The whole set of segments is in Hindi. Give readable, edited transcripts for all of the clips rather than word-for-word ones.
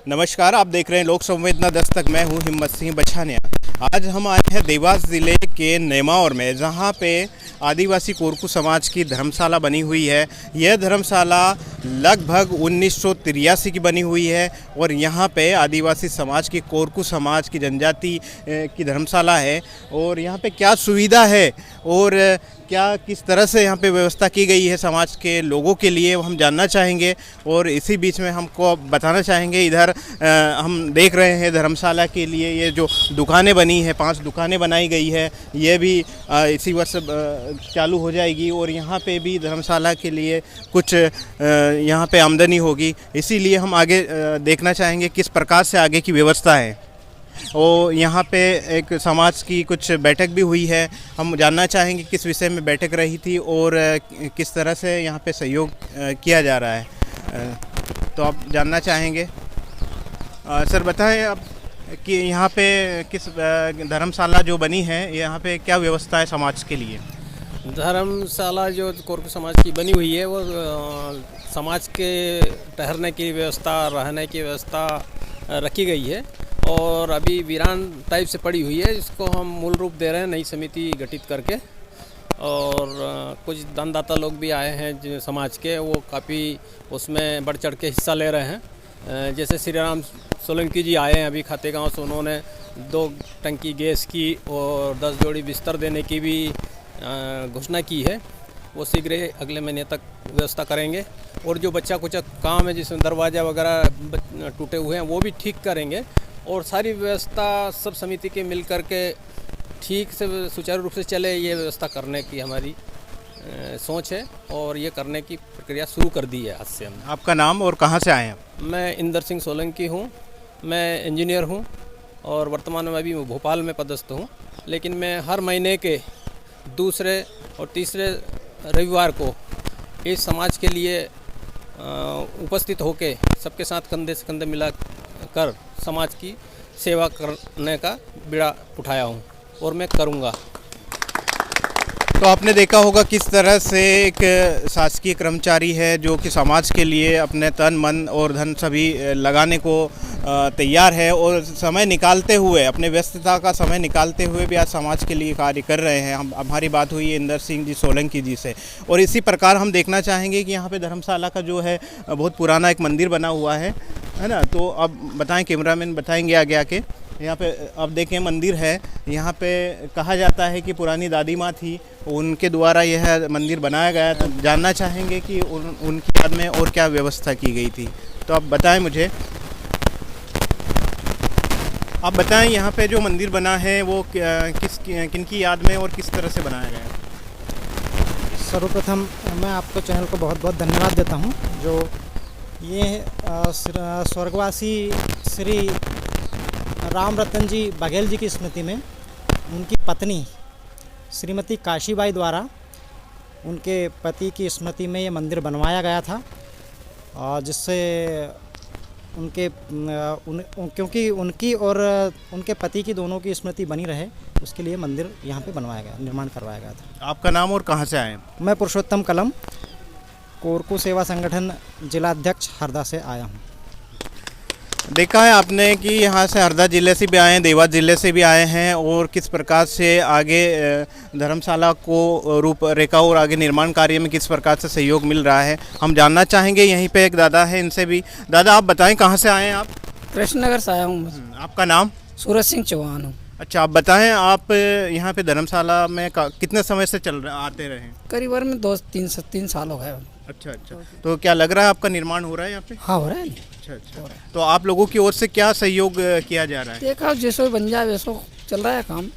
नमस्कार, आप देख रहे हैं लोक संवेदना दस्तक। मैं हूं हिम्मत सिंह बछानिया। आज हम आए हैं देवास ज़िले के नेमावर में, जहां पे आदिवासी कोरकू समाज की धर्मशाला बनी हुई है। यह धर्मशाला लगभग 1983 की बनी हुई है और यहां पे आदिवासी समाज की, कोरकू समाज की, जनजाति की धर्मशाला है। और यहां पे क्या सुविधा है और क्या किस तरह से यहाँ पे व्यवस्था की गई है समाज के लोगों के लिए, वो हम जानना चाहेंगे। और इसी बीच में हमको बताना चाहेंगे, इधर हम देख रहे हैं धर्मशाला के लिए ये जो दुकानें बनी है, 5 दुकानें बनाई गई है, ये भी इसी वर्ष चालू हो जाएगी। और यहाँ पे भी धर्मशाला के लिए कुछ यहाँ पे आमदनी होगी, इसीलिए हम आगे देखना चाहेंगे किस प्रकार से आगे की व्यवस्था है। और यहाँ पे एक समाज की कुछ बैठक भी हुई है, हम जानना चाहेंगे किस विषय में बैठक रही थी और किस तरह से यहाँ पे सहयोग किया जा रहा है। तो आप जानना चाहेंगे। सर बताएं आप कि यहाँ पे किस धर्मशाला जो बनी है, यहाँ पे क्या व्यवस्था है समाज के लिए? धर्मशाला जो कोरकू समाज की बनी हुई है वो समाज के ठहरने की व्यवस्था, रहने की व्यवस्था रखी गई है और अभी वीरान टाइप से पड़ी हुई है। इसको हम मूल रूप दे रहे हैं नई समिति गठित करके। और कुछ दानदाता लोग भी आए हैं जो समाज के, वो काफ़ी उसमें बढ़ चढ़ के हिस्सा ले रहे हैं। जैसे श्री राम सोलंकी जी आए हैं अभी खातेगांव से, उन्होंने 2 टंकी गैस की और 10 जोड़ी बिस्तर देने की भी घोषणा की है। वो शीघ्र अगले महीने तक व्यवस्था करेंगे। और जो बच्चा कुछ काम है जिसमें दरवाज़ा वगैरह टूटे हुए हैं वो भी ठीक करेंगे। और सारी व्यवस्था सब समिति के मिल कर के ठीक से सुचारू रूप से चले, ये व्यवस्था करने की हमारी सोच है और ये करने की प्रक्रिया शुरू कर दी है आज से हम। आपका नाम और कहाँ से आए हैं? मैं इंदर सिंह सोलंकी हूँ, मैं इंजीनियर हूँ और वर्तमान में अभी भोपाल में पदस्थ हूँ। लेकिन मैं हर महीने के दूसरे और तीसरे रविवार को इस समाज के लिए उपस्थित होके सबके साथ कंधे से कंधे मिला कर समाज की सेवा करने का बीड़ा उठाया हूँ और मैं करूँगा। तो आपने देखा होगा किस तरह से एक शासकीय कर्मचारी है जो कि समाज के लिए अपने तन मन और धन सभी लगाने को तैयार है और समय निकालते हुए, अपने व्यस्तता का समय निकालते हुए भी आज समाज के लिए कार्य कर रहे हैं। हमारी बात हुई है इंदर सिंह जी सोलंकी जी से। और इसी प्रकार हम देखना चाहेंगे कि यहाँ पे धर्मशाला का जो है बहुत पुराना एक मंदिर बना हुआ है ना। तो अब बताएं, कैमरामैन बताएंगे आगे आके। यहाँ पे अब देखें मंदिर है, यहाँ पे कहा जाता है कि पुरानी दादी माँ थी, उनके द्वारा यह मंदिर बनाया गया। तो जानना चाहेंगे कि उनकी याद में और क्या व्यवस्था की गई थी। तो आप बताएं मुझे, आप बताएं यहाँ पे जो मंदिर बना है वो किनकी याद में और किस तरह से बनाया गया है? सर्वप्रथम मैं आपको चैनल को बहुत बहुत धन्यवाद देता हूँ जो ये स्वर्गवासी श्री राम रतन जी बघेल जी की स्मृति में उनकी पत्नी श्रीमती काशीबाई द्वारा उनके पति की स्मृति में ये मंदिर बनवाया गया था। जिससे क्योंकि उनकी और उनके पति की दोनों की स्मृति बनी रहे, उसके लिए मंदिर यहाँ पे बनवाया गया, निर्माण करवाया गया था। आपका नाम और कहाँ से आए? मैं पुरुषोत्तम कलम, कोरकू सेवा संगठन जिलाध्यक्ष हरदा से आया हूँ। देखा है आपने कि यहाँ से हरदा ज़िले से भी आए हैं, देवास ज़िले से भी आए हैं और किस प्रकार से आगे धर्मशाला को रूपरेखा और आगे निर्माण कार्य में किस प्रकार से सहयोग मिल रहा है, हम जानना चाहेंगे। यहीं पे एक दादा है, इनसे भी। दादा आप बताएं कहाँ से आए हैं आप? कृष्णनगर से आया हूँ। आपका नाम? सूरज सिंह चौहान हूँ। अच्छा, आप बताएं आप यहाँ पे धर्मशाला में कितने समय से आते रहे? करीबन में 2-3 साल हो गए। अच्छा, तो क्या लग रहा है आपका निर्माण हो रहा है यहाँ पे? हाँ, हो रहा है। अच्छा, तो आप लोगों की ओर से क्या सहयोग किया जा रहा है? देखा जैसो बन जाए वैसो चल रहा है काम।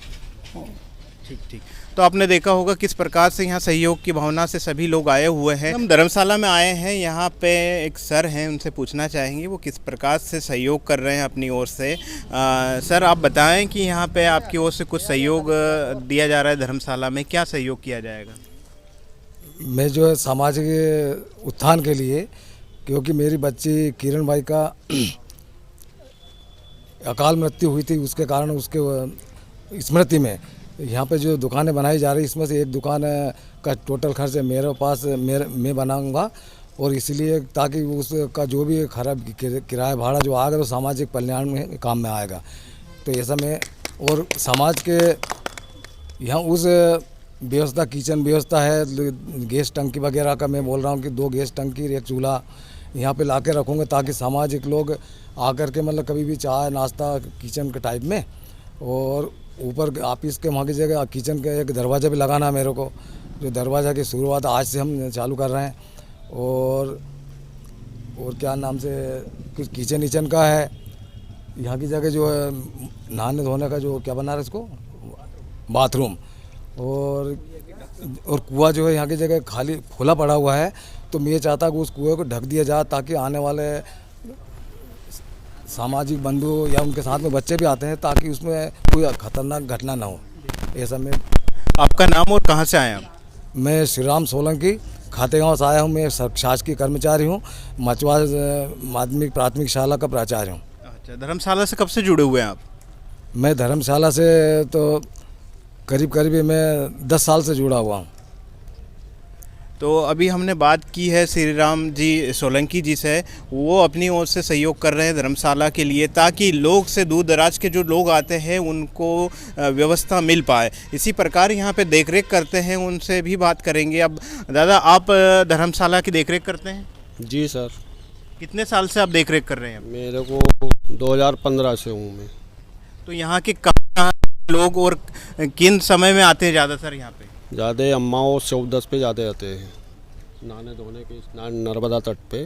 ठीक। तो आपने देखा होगा किस प्रकार से यहाँ सहयोग की भावना से सभी लोग आए हुए हैं। हम धर्मशाला में आए हैं, यहाँ पे एक सर हैं, उनसे पूछना चाहेंगे वो किस प्रकार से सहयोग कर रहे हैं अपनी ओर से। सर आप बताएं कि यहाँ पे आपकी ओर से कुछ सहयोग दिया जा रहा है धर्मशाला में, क्या सहयोग किया जाएगा? मैं जो है सामाजिक उत्थान के लिए, क्योंकि मेरी बच्ची किरण भाई का अकाल मृत्यु हुई थी, उसके कारण उसके स्मृति में यहाँ पे जो दुकानें बनाई जा रही, इसमें से एक दुकान का टोटल खर्च मेरे पास मैं बनाऊंगा और इसलिए ताकि उसका जो भी खराब किराया भाड़ा जो आएगा तो सामाजिक कल्याण में काम में आएगा। तो ये सब में और समाज के यहाँ उस व्यवस्था किचन व्यवस्था है, गैस टंकी वगैरह का मैं बोल रहा हूँ कि 2 गैस टंकी एक चूल्हा यहाँ पे ला के रखूँगा ताकि सामाजिक लोग आकर के मतलब कभी भी चाय नाश्ता किचन के टाइप में। और ऊपर ऑफिस के वहाँ की जगह किचन का एक दरवाज़ा भी लगाना है मेरे को, जो दरवाज़ा की शुरुआत आज से हम चालू कर रहे हैं। और क्या नाम से कुछ किचन विचन का है, यहाँ की जगह जो है नहाने धोने का जो क्या बना रहा है इसको बाथरूम, और कुआं जो है यहाँ की जगह खाली खुला पड़ा हुआ है। तो मैं ये चाहता कि उस कुएं को ढक दिया जाए ताकि आने वाले सामाजिक बंधु या उनके साथ में बच्चे भी आते हैं ताकि उसमें कोई खतरनाक घटना ना हो। ऐसा में आपका नाम और कहाँ से आए आप? मैं श्री राम सोलंकी खातेगांव से आया हूँ। मैं शासकीय कर्मचारी हूँ, मचवा माध्यमिक प्राथमिक शाला का प्राचार्य हूँ। अच्छा, धर्मशाला से कब से जुड़े हुए हैं आप? मैं धर्मशाला से तो करीब मैं 10 साल से जुड़ा हुआ हूँ। तो अभी हमने बात की है श्री राम जी सोलंकी जी से, वो अपनी ओर से सहयोग कर रहे हैं धर्मशाला के लिए ताकि लोग से दूर दराज के जो लोग आते हैं उनको व्यवस्था मिल पाए। इसी प्रकार यहाँ पे देखरेख करते हैं, उनसे भी बात करेंगे। अब दादा, आप धर्मशाला की देखरेख करते हैं? जी सर। कितने साल से आप देखरेख कर रहे हैं? मेरे को 2015 से हूँ मैं। तो यहाँ के कहाँ लोग और किन समय में आते हैं ज़्यादातर यहाँ पे? ज़्यादा अम्माओं 14 पे ज़्यादा आते हैं नहाने धोने के, स्नान नर्मदा तट पे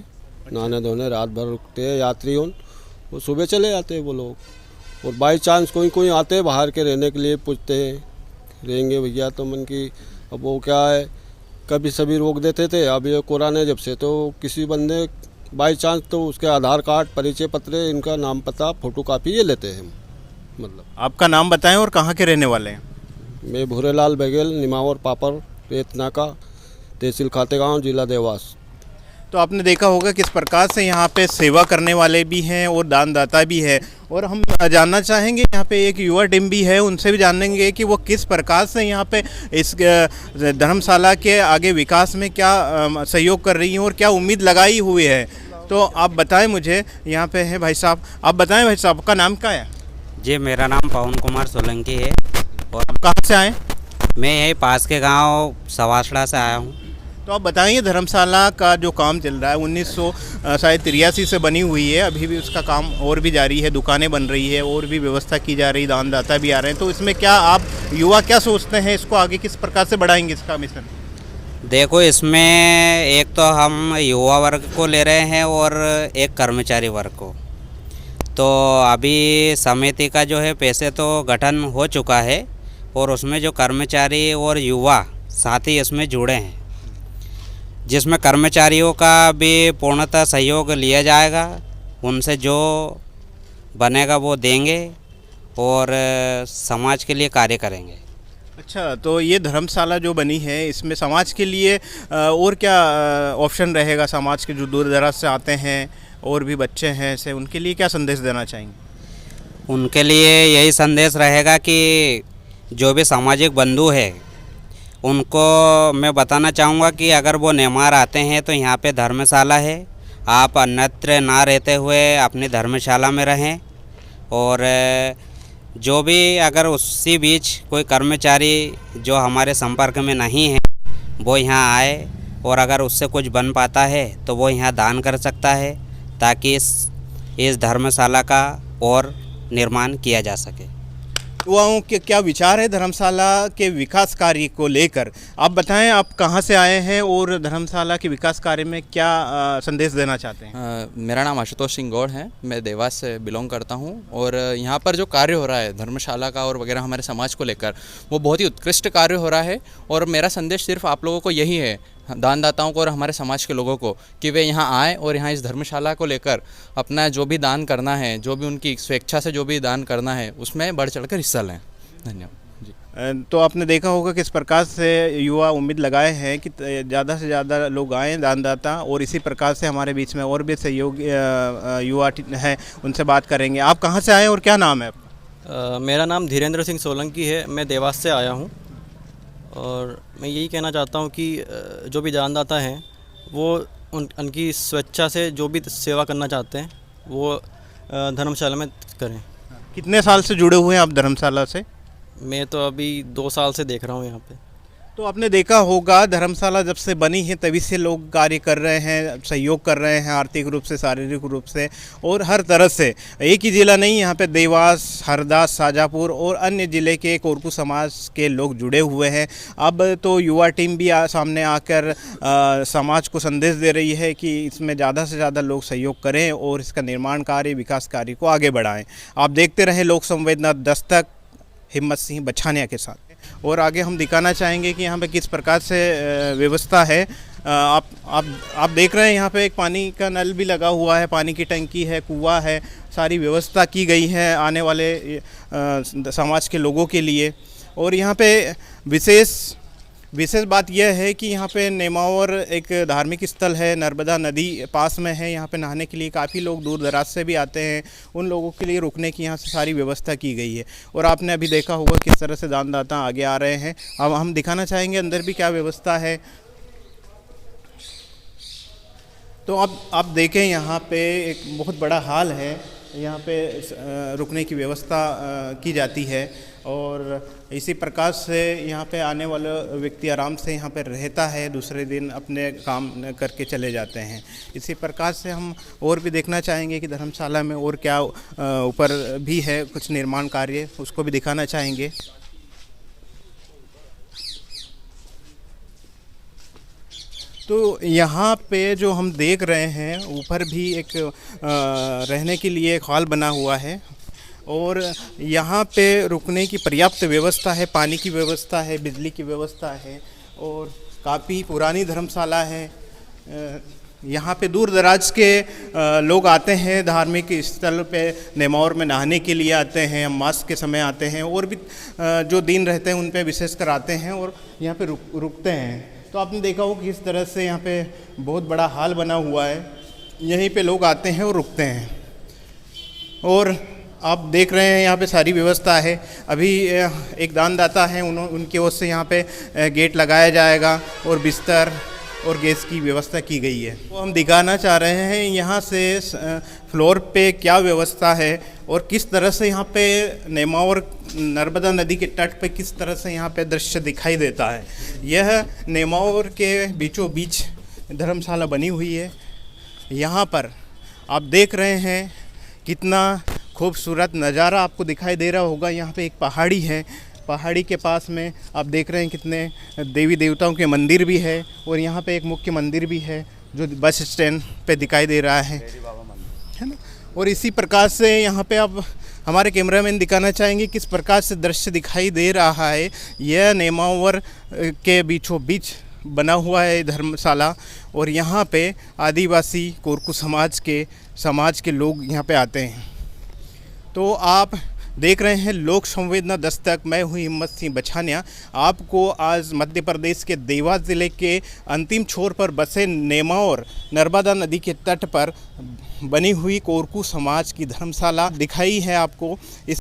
नहाने धोने रात भर रुकते हैं यात्री। वो सुबह चले जाते हैं वो लोग। और बाई चांस कोई आते हैं बाहर के रहने के लिए, पूछते हैं रहेंगे भैया, तो मन की अब वो क्या है कभी सभी रोक देते थे। अब ये कोरोना जब से तो किसी बंदे बाई चांस तो उसके आधार कार्ड परिचय पत्र इनका नाम पता फोटो कापी ये लेते हैं। मतलब आपका नाम बताएं और कहाँ के रहने वाले हैं? मैं भूरेलाल बघेल, निमावर पापर, रेतनाका, तहसील खातेगांव, जिला देवास। तो आपने देखा होगा किस प्रकार से यहाँ पे सेवा करने वाले भी हैं और दानदाता भी है। और हम जानना चाहेंगे, यहाँ पे एक युवा टीम भी है, उनसे भी जानेंगे कि वो किस प्रकार से यहाँ पे इस धर्मशाला के आगे विकास में क्या सहयोग कर रही हैं और क्या उम्मीद लगाई हुई है। तो आप बताएं मुझे, यहाँ पे है भाई साहब, आप बताएं भाई साहब, आपका नाम क्या है? जी, मेरा नाम पवन कुमार सोलंकी है। और आप कहाँ से आए? मैं यही पास के गांव सवासड़ा से आया हूँ। तो आप बताइए, धर्मशाला का जो काम चल रहा है 1983 से बनी हुई है, अभी भी उसका काम और भी जारी है, दुकानें बन रही है और भी व्यवस्था की जा रही, दानदाता भी आ रहे हैं। तो इसमें क्या आप युवा क्या सोचते हैं, इसको आगे किस प्रकार से बढ़ाएंगे इसका मिशन? देखो, इसमें एक तो हम युवा वर्ग को ले रहे हैं और एक कर्मचारी वर्ग को। तो अभी समिति का जो है पैसे तो गठन हो चुका है और उसमें जो कर्मचारी और युवा साथी इसमें जुड़े हैं, जिसमें कर्मचारियों का भी पूर्णतः सहयोग लिया जाएगा। उनसे जो बनेगा वो देंगे और समाज के लिए कार्य करेंगे। अच्छा, तो ये धर्मशाला जो बनी है इसमें समाज के लिए और क्या ऑप्शन रहेगा? समाज के जो दूर दराज से आते हैं और भी बच्चे हैं ऐसे, उनके लिए क्या संदेश देना चाहेंगे? उनके लिए यही संदेश रहेगा कि जो भी सामाजिक बंधु है उनको मैं बताना चाहूँगा कि अगर वो नेमार आते हैं तो यहाँ पे धर्मशाला है। आप अन्यत्र ना रहते हुए अपनी धर्मशाला में रहें। और जो भी अगर उसी बीच कोई कर्मचारी जो हमारे संपर्क में नहीं है वो यहाँ आए और अगर उससे कुछ बन पाता है तो वो यहाँ दान कर सकता है ताकि इस धर्मशाला का और निर्माण किया जा सके। युवाओं के क्या विचार है धर्मशाला के विकास कार्य को लेकर? आप बताएं, आप कहां से आए हैं और धर्मशाला के विकास कार्य में क्या संदेश देना चाहते हैं? मेरा नाम आशुतोष सिंह गौड़ है, मैं देवास से बिलोंग करता हूं। और यहाँ पर जो कार्य हो रहा है धर्मशाला का और वगैरह हमारे समाज को लेकर, वो बहुत ही उत्कृष्ट कार्य हो रहा है। और मेरा संदेश सिर्फ आप लोगों को यही है, दानदाताओं को और हमारे समाज के लोगों को, कि वे यहाँ आएँ और यहाँ इस धर्मशाला को लेकर अपना जो भी दान करना है, जो भी उनकी स्वेच्छा से जो भी दान करना है, उसमें बढ़ चढ़कर हिस्सा लें। धन्यवाद जी। तो आपने देखा होगा किस प्रकार से युवा उम्मीद लगाए हैं कि ज़्यादा से ज़्यादा लोग आएँ दानदाता, और इसी प्रकार से हमारे बीच में और भी सहयोग युवा हैं, उनसे बात करेंगे। आप कहाँ से आए और क्या नाम है आपका? मेरा नाम धीरेन्द्र सिंह सोलंकी है, मैं देवास से आया हूँ। और मैं यही कहना चाहता हूँ कि जो भी दानदाता हैं वो उनकी स्वेच्छा से जो भी सेवा करना चाहते हैं वो धर्मशाला में करें। कितने साल से जुड़े हुए हैं आप धर्मशाला से? मैं तो अभी 2 साल से देख रहा हूँ यहाँ पे। तो आपने देखा होगा धर्मशाला जब से बनी है तभी से लोग कार्य कर रहे हैं, सहयोग कर रहे हैं आर्थिक रूप से, शारीरिक रूप से और हर तरह से। एक ही ज़िला नहीं, यहाँ पे देवास, हरदा, शाजापुर और अन्य ज़िले के कोरकू समाज के लोग जुड़े हुए हैं। अब तो युवा टीम भी सामने आकर समाज को संदेश दे रही है कि इसमें ज़्यादा से ज़्यादा लोग सहयोग करें और इसका निर्माण कार्य, विकास कार्य को आगे बढ़ाएँ। आप देखते रहें लोक संवेदना दस्तक हिम्मत सिंह बछानिया के साथ। और आगे हम दिखाना चाहेंगे कि यहाँ पे किस प्रकार से व्यवस्था है। आप देख रहे हैं यहाँ पे एक पानी का नल भी लगा हुआ है, पानी की टंकी है, कुआं है, सारी व्यवस्था की गई है आने वाले समाज के लोगों के लिए। और यहाँ पे विशेष बात यह है कि यहाँ पे नेमावर एक धार्मिक स्थल है, नर्मदा नदी पास में है। यहाँ पे नहाने के लिए काफ़ी लोग दूर दराज से भी आते हैं, उन लोगों के लिए रुकने की यहाँ से सारी व्यवस्था की गई है। और आपने अभी देखा होगा किस तरह से दानदाता आगे आ रहे हैं। अब हम दिखाना चाहेंगे अंदर भी क्या व्यवस्था है। तो आप देखें यहाँ पे एक बहुत बड़ा हॉल है, यहाँ पे रुकने की व्यवस्था की जाती है और इसी प्रकार से यहाँ पे आने वाला व्यक्ति आराम से यहाँ पे रहता है, दूसरे दिन अपने काम करके चले जाते हैं। इसी प्रकार से हम और भी देखना चाहेंगे कि धर्मशाला में और क्या ऊपर भी है कुछ निर्माण कार्य, उसको भी दिखाना चाहेंगे। तो यहाँ पे जो हम देख रहे हैं ऊपर भी एक रहने के लिए एक हॉल बना हुआ है और यहाँ पे रुकने की पर्याप्त व्यवस्था है, पानी की व्यवस्था है, बिजली की व्यवस्था है और काफ़ी पुरानी धर्मशाला है। यहाँ पे दूर दराज के लोग आते हैं, धार्मिक स्थल पे नेमावर में नहाने के लिए आते हैं, अमावस के समय आते हैं और भी जो दिन रहते हैं उन पे विशेषकर आते हैं और यहाँ पे रुकते हैं। तो आपने देखा हो किस तरह से यहाँ पे बहुत बड़ा हॉल बना हुआ है, यहीं पे लोग आते हैं और रुकते हैं। और आप देख रहे हैं यहाँ पे सारी व्यवस्था है। अभी एक दानदाता हैं, उनकी ओर से यहाँ पे गेट लगाया जाएगा और बिस्तर और गैस की व्यवस्था की गई है। तो हम दिखाना चाह रहे हैं यहाँ से फ्लोर पे क्या व्यवस्था है और किस तरह से यहाँ पे नेमावर नर्मदा नदी के तट पे किस तरह से यहाँ पे दृश्य दिखाई देता है। यह नेमावर के बीचों बीच धर्मशाला बनी हुई है। यहाँ पर आप देख रहे हैं कितना खूबसूरत नज़ारा आपको दिखाई दे रहा होगा। यहाँ पे एक पहाड़ी है, पहाड़ी के पास में आप देख रहे हैं कितने देवी देवताओं के मंदिर भी है और यहाँ पे एक मुख्य मंदिर भी है जो बस स्टैंड पे दिखाई दे रहा है ना। और इसी प्रकार से यहाँ पे आप हमारे कैमरामैन दिखाना चाहेंगे किस प्रकार से दृश्य दिखाई दे रहा है। यह नेमावर के बीचों बीच बना हुआ है धर्मशाला और यहाँ पे आदिवासी कोरकू समाज के लोग यहाँ पे आते हैं। तो आप देख रहे हैं लोक संवेदना दस्तक, मैं हूं हिम्मत सिंह बछानिया। आपको आज मध्य प्रदेश के देवास ज़िले के अंतिम छोर पर बसे नेमावर नर्मदा नदी के तट पर बनी हुई कोरकू समाज की धर्मशाला दिखाई है आपको। इस